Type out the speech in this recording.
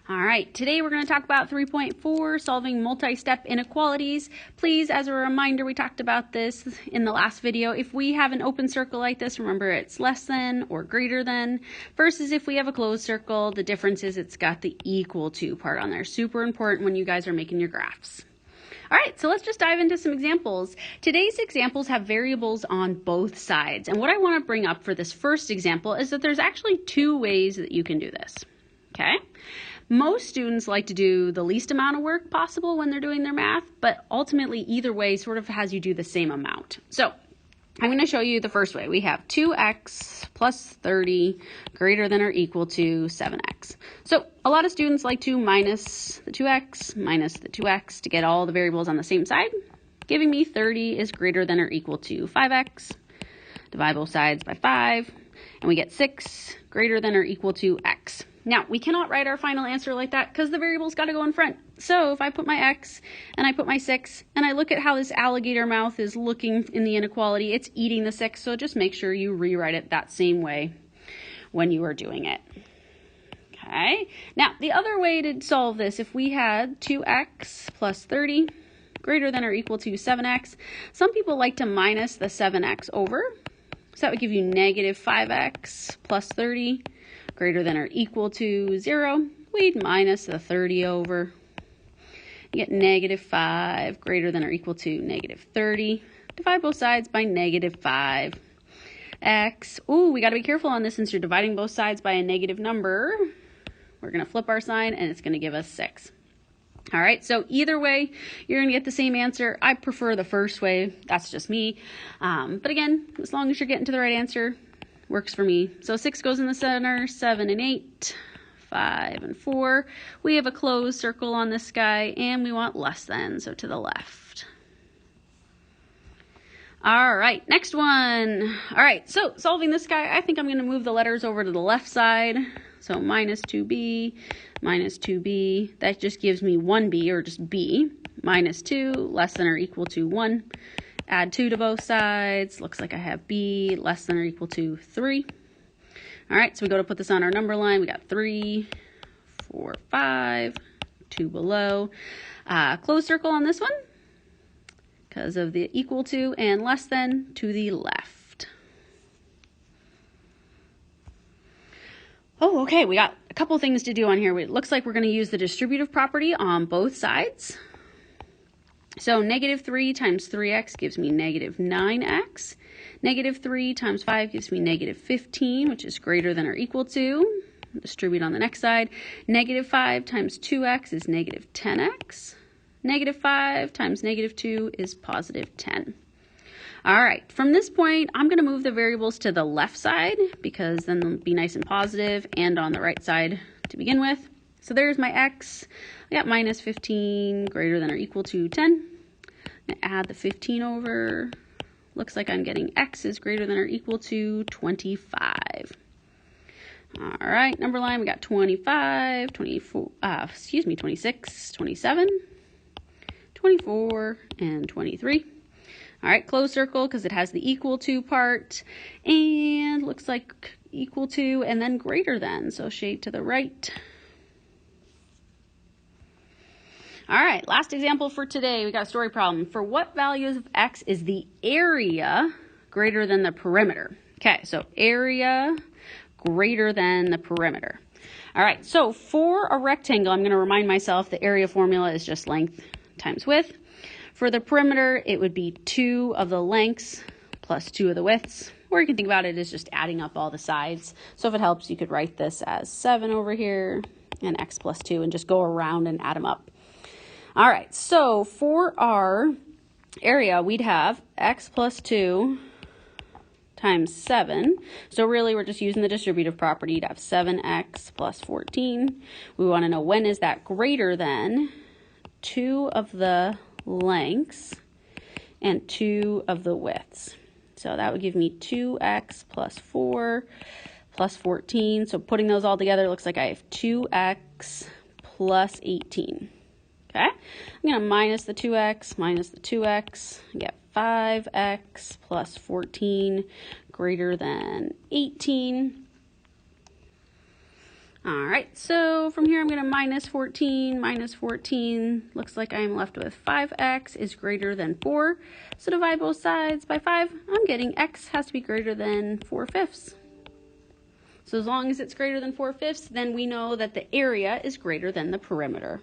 All right, today we're going to talk about 3.4, solving multi-step inequalities. Please, as a reminder, we talked about this in the last video. If we have an open circle like this, remember it's less than or greater than, versus if we have a closed circle, the difference is it's got the equal to part on there. Super important when you guys are making your graphs. All right, so let's just dive into some examples. Today's examples have variables on both sides. And what I want to bring up for this first example is that there's actually two ways that you can do this, okay? Most students like to do the least amount of work possible when they're doing their math, but ultimately either way sort of has you do the same amount. So I'm going to show you the first way. We have 2x plus 30 greater than or equal to 7x. So a lot of students like to minus the 2x minus the 2x to get all the variables on the same side, giving me 30 is greater than or equal to 5x. Divide both sides by 5, and we get 6 greater than or equal to x. Now, we cannot write our final answer like that because the variable's got to go in front. So if I put my x and I put my 6 and I look at how this alligator mouth is looking in the inequality, it's eating the 6. So just make sure you rewrite it that same way when you are doing it. Okay. Now, the other way to solve this, if we had 2x plus 30 greater than or equal to 7x, some people like to minus the 7x over. So that would give you negative 5x plus 30 greater than or equal to 0. We'd minus the 30 over. You get negative 5 greater than or equal to negative 30. Divide both sides by negative 5. X. Ooh, we got to be careful on this since you're dividing both sides by a negative number. We're going to flip our sign and it's going to give us 6. All right, so either way, you're going to get the same answer. I prefer the first way. That's just me. But again, as long as you're getting to the right answer, works for me. So 6 goes in the center, 7 and 8, 5 and 4. We have a closed circle on this guy, and we want less than, so to the left. All right, next one. All right, so solving this guy, I think I'm going to move the letters over to the left side. So minus 2b, minus 2b. That just gives me 1b, or just b. Minus 2, less than or equal to 1. Add 2 to both sides. Looks like I have b less than or equal to 3. All right, so we go to put this on our number line. We got 3, 4, 5, 2 below. Closed circle on this one because of the equal to and less than to the left. Oh, okay, we got a couple things to do on here. It looks like we're going to use the distributive property on both sides. So negative 3 times 3x gives me negative 9x. Negative 3 times 5 gives me negative 15, which is greater than or equal to. Distribute on the next side. Negative 5 times 2x is negative 10x. Negative 5 times negative 2 is positive 10. All right, from this point, I'm going to move the variables to the left side because then they'll be nice and positive, and on the right side to begin with. So there's my x. I got minus 15 greater than or equal to 10. I'm going to add the 15 over. Looks like I'm getting x is greater than or equal to 25. All right, number line, we got 25, 24, 26, 27, 24, and 23. All right, closed circle because it has the equal to part, and looks like equal to and then greater than, so shade to the right. All right, last example for today. We got a story problem. For what values of x is the area greater than the perimeter? Okay, so area greater than the perimeter. All right, so for a rectangle, I'm going to remind myself the area formula is just length times width. For the perimeter, it would be 2 of the lengths plus 2 of the widths. Or you can think about it as just adding up all the sides. So if it helps, you could write this as 7 over here and x plus 2 and just go around and add them up. All right, so for our area, we'd have x plus 2 times 7. So really, we're just using the distributive property to have 7x plus 14. We want to know when is that greater than 2 of the lengths and 2 of the widths. So that would give me 2x plus 4 plus 14. So putting those all together, looks like I have 2x plus 18. Okay, I'm going to minus the 2x, I get 5x plus 14 greater than 18. All right, so from here I'm going to minus 14, looks like I'm left with 5x is greater than 4. So divide both sides by 5, I'm getting x has to be greater than 4/5. So as long as it's greater than 4/5, then we know that the area is greater than the perimeter.